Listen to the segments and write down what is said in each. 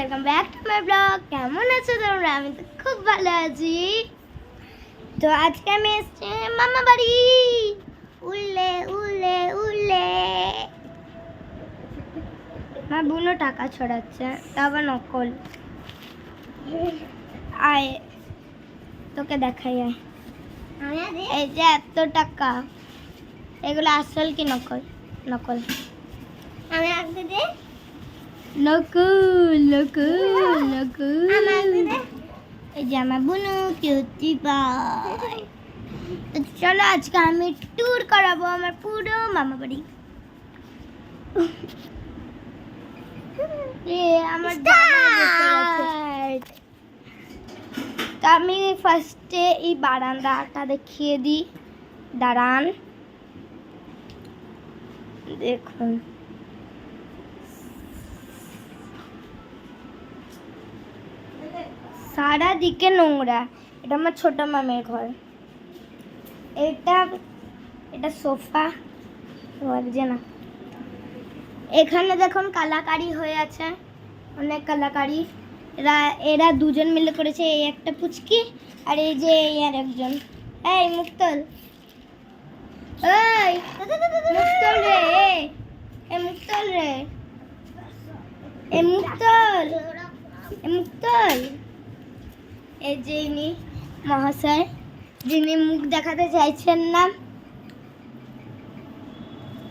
Welcome back to my blog. কেমন আছো তোমরা? আমি তো খুব ভালো আছি। তো আজকে আমি এসেছি মামা বাড়ি। উল্লে উল্লে উল্লে মা বুনো টাকা ছড়াচ্ছে, তা আবার নকল। আয় তোকে দেখাই, আয়। এই যে এত টাকা, এগুলো আসল কি নকল? নকল। আমি আগে দে। নকুল নকুল নকুল। এই যে আমার বুনু কিউটি পাই। তো চলো আজকে আমি ট্যুর করাবো আমার পুরো মামা বাড়ি। আমার তো আমি ফার্স্টে এই বারান্দাটা দেখিয়ে দিই। দাঁড়ান, দেখুন সারা দিকে নোংরা। এটা আমার ছোট মামের ঘর। এটা সোফা যে না, এখানে দেখুন কালাকারি হয়ে আছে, অনেক কালাকারি। এরা দুজন মিলে করেছে, এই একটা পুচকি আর এই যে এই আর একজন। এই মুক্তল, এই মুক্তল রে, এই মুক্তল রে, এই মুক্তল, এই মুক্তল। এই যে ইনি মহাশয়, যিনি মুখ দেখাতে চাইছেন না।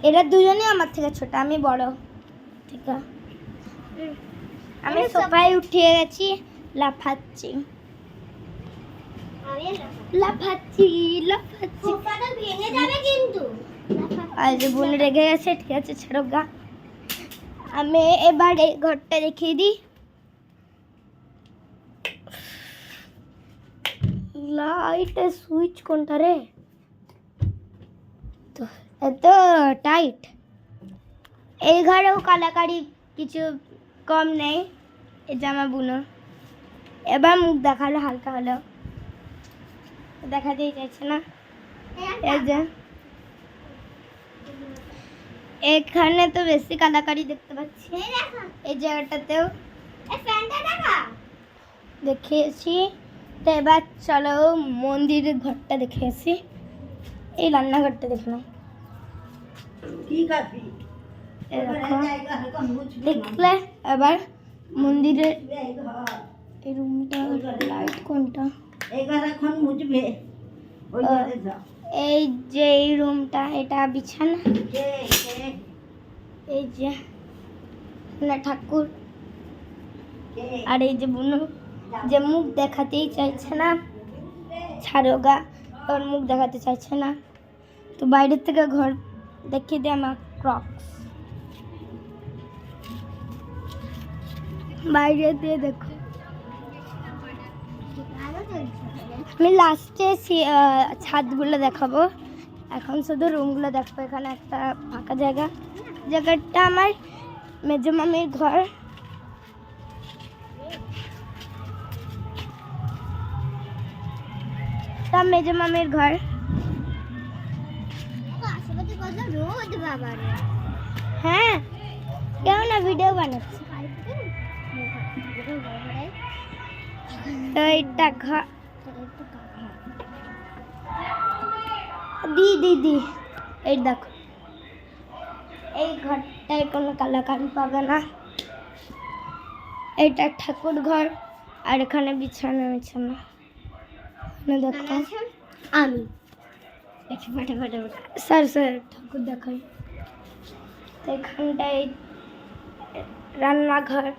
এরা দুজনেই আমার থেকে ছোট, আমি বড়। ঠিক আছে, আমি সোফায় উঠে গেছি, লাফাচ্ছি লাফাচ্ছি লাফাচ্ছি। ভেঙে যাবে কিন্তু। আজ বোন রেগে গেছে, ঠিক আছে ছাড়ো গা। আমি এবার এই ঘরটা দেখিয়ে দিই। লাইটের সুইচ কোনটা রে? তো এত টাইট। এই ঘরেও কালাকারি কিছু কম নেই। এই জামা বুনো এবার মুখ দেখালো, হালকা হলো, দেখাতেই চাইছে না। এই যে এখানে তো বেশি কালাকারি দেখতে পাচ্ছি। এই জায়গাটাতেও দেখিয়েছি। তো এবার চলো মন্দিরের ঘরটা দেখেছি। এই রান্নাঘরটা দেখলাম, দেখলে। এবার মন্দিরের এই রুমটা, লাইট কোনটা? এই যে এই রুমটা, এটা বিছানা। এই যে ঠাকুর, আর এই যে বুনু যে মুখ দেখাতেই চাইছে না, ছাড়ো গা, ওর মুখ দেখাতে চাইছে না। তো বাইরের থেকে ঘর দেখিয়ে দিই আমার ক্রক্স। বাইরে দিয়ে দেখো, আমি লাস্টে ছাদগুলো দেখাবো, এখন শুধু রুমগুলো দেখবো। এখানে একটা ফাঁকা জায়গা, জায়গাটা আমার মেজো মামির ঘর। তা মেজো মামির ঘর। হ্যাঁ, কেউ না, ভিডিও বানাচ্ছি। তো এইটা ঘর দিদি, এই দেখো, এই ঘরটায় কোনো কালাকারি পাবে না। এইটা ঠাকুর ঘর, আর এখানে বিছানা বিছানা দেখো। আমি স্যার ঠাকুর দেখাই। তো এখানটায় রান্নাঘর,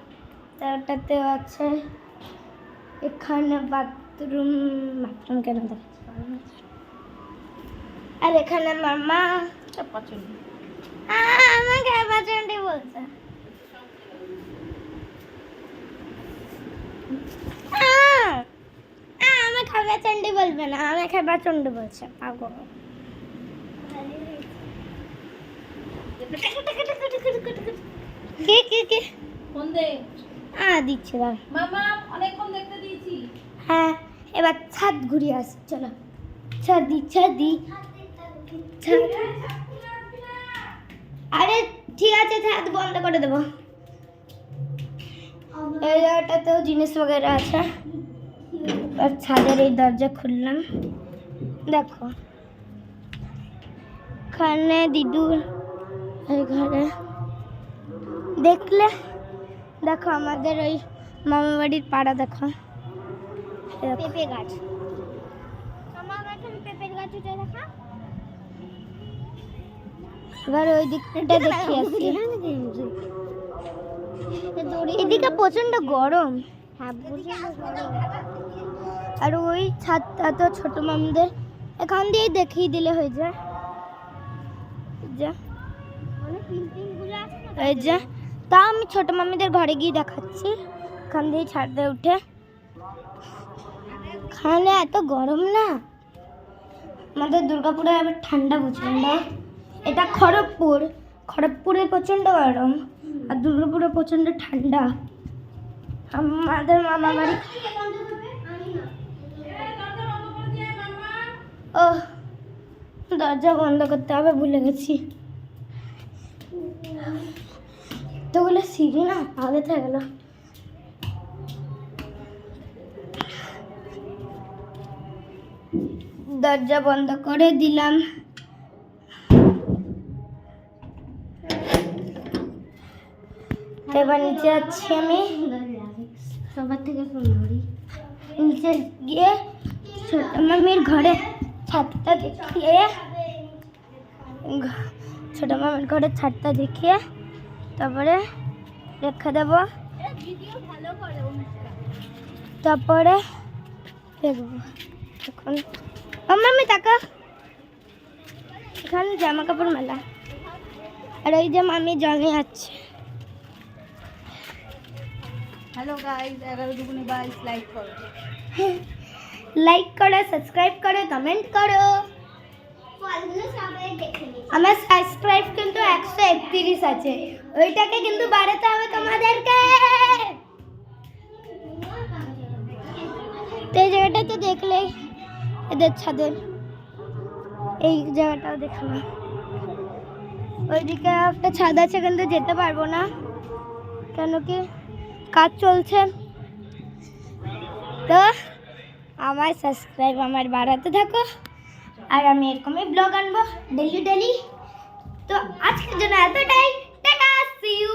তারটাতে আছে। এখানে বাথরুম কেন দেখাচ্ছি? আর এখানে আমার মা পছন্দ, আমাকে পছন্দ বলছে। আমাকে পছন্দ বলবে না, আমাকে পছন্দ বলছে পাগল। কে ফোন দে। দিচ্ছি দাঁড়া মামা, অনেকক্ষণ দেখতে দিয়েছি। হ্যাঁ, এবার ছাদ ঘুরিয়ে আসি, চলো। ছাদি ছাদি, আরে ঠিক আছে, ছাদ বন্ধ করে দেবো। এই জায়গাটাতেও জিনিস वगैरह আছে। আর ছাদের এই দরজা খুললাম, দেখো এখানে দিদুর এই ঘরে দেখলে, দেখো আমাদের ওই মামা বাড়ির পাড়া, দেখো পেঁপে গাছ, পেঁপের গাছ উঠে দেখা। এবার ওই দিকটা দেখি আসি, এদিকে প্রচন্ড গরম। আর ওই ছাদটা তো ছোট মামদের, এখান দিয়ে দেখিয়ে দিলে হয়ে যায়। এই যে তা আমি ছোট মামিদের ঘরে গিয়ে দেখাচ্ছি, এখান দিয়ে ছাদে উঠে। এখানে এত গরম না, আমাদের দুর্গাপুরে আবার ঠান্ডা প্রচন্ড। এটা খড়গপুর, খড়গপুরে প্রচন্ড গরম আর দুর্গাপুরে প্রচন্ড ঠান্ডা। আমাদের মামা বাড়ি, ও দরজা বন্ধ করতে হবে, ভুলে গেছি। তোগুলো সিঁড়ি না আগে থেকে গেল। দরজা বন্ধ করে দিলাম। এবার নিচে যাচ্ছি আমি, সবার থেকে নিচে গিয়ে ছোট মামির ঘরে ছাদটা দেখিয়ে, ছোট মামির ঘরে ছাদটা দেখিয়ে তারপরে রেখে দেবো, তারপরে দেখবো। এখন মামি তাকা, এখানে জামা কাপড় মেলা, আর ওই যে মামি জলে আছে। हेलो गाइस, 11:22 लाइक करो, লাইক করো, সাবস্ক্রাইব করো, কমেন্ট করো। আমার সাবস্ক্রাইব কিন্তু 131 আছে, ওইটাকে কিন্তু বাড়াতে হবে তোমাদেরকে। তো এই জায়গাটা তো দেখলে, এদের ছাদের এই জায়গাটাও দেখলাম। ওইদিকে একটা ছাদ আছে কিন্তু যেতে পারবো না, কেন কি কাজ চলছে। তো আমার সাবস্ক্রাইব আমার বাড়াতে থাকো, আর আমি এরকমই ব্লগ আনবো ডেলি। তো আজকের জন্য এতটাই, টাটা, সি ইউ।